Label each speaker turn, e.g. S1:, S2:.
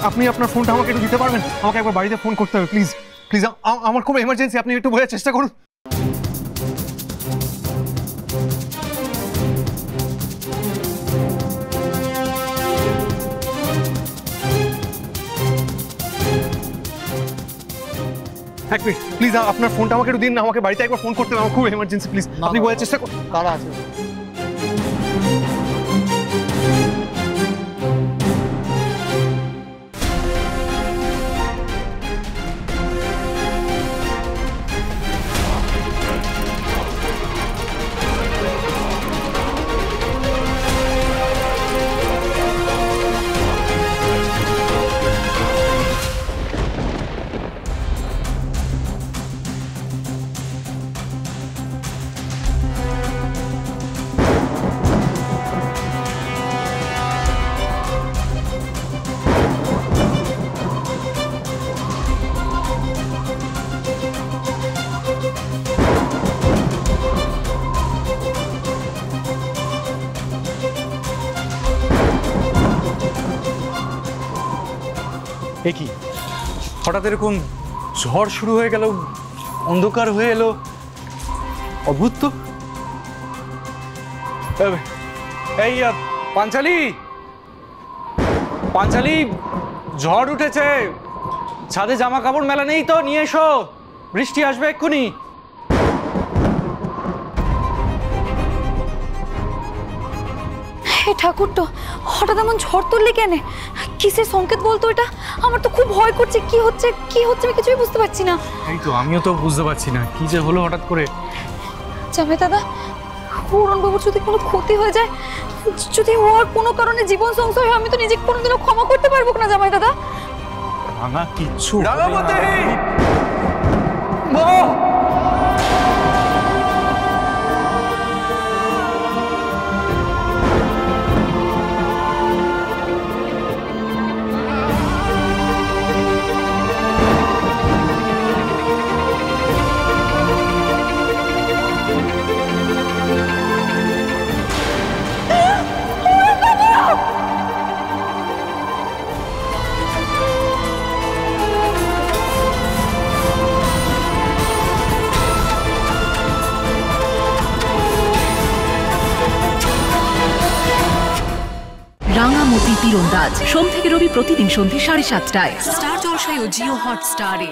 S1: আপনি আপনার ফোনটা আমাকে একটু দিতে পারবেন? আমাকে একবার বাড়িতে ফোন করতে হবে, প্লিজ প্লিজ। আমার খুব এমার্জেন্সি, আপনি একটু বোঝার চেষ্টা করুন। এক মিনিট প্লিজ, আপনার ফোনটা আমাকে একটু দিন না, আমাকে বাড়িতে একবার ফোন করতে হবে, আমার খুব এমার্জেন্সি, প্লিজ আপনি বোঝার চেষ্টা করুন।
S2: কারা আছে?
S3: কি হঠাৎ এরকম ঝড় শুরু হয়ে গেল, অন্ধকার হয়ে এলো, অদ্ভুত তো। এই পাঞ্চালি, পাঞ্চালি, ঝড় উঠেছে, ছাদে জামা কাপড় মেলা নেই তো, নিয়ে এসো, বৃষ্টি আসবে এক্ষুনি।
S4: ঠাকুর তো হঠাৎ এমন ঝড় তুললে কেন? কিসের সংকেত বলতো এটা? আমার তো খুব ভয় করছে, কি হচ্ছে আমি কিছুই বুঝতে পারছি না।
S3: এই তো আমিও তো বুঝতে পারছি না কি যে হলো হঠাৎ করে।
S4: জামাই দাদা, পূরণ বাবুর যদি কোনো ক্ষতি হয়ে যায়, যদি ওর কোনো কারণে জীবন সংশয় হয়, আমি তো নিজেকে কোনোদিনও ক্ষমা করতে পারবো না জামাই দাদা।
S3: রাঙা কিচ্ছু
S5: রাঙামতি তীরন্দাজ সোম থেকে রবি প্রতিদিন সন্ধ্যে 7:30টায় স্টার জলসায় ও জিও হটস্টারে।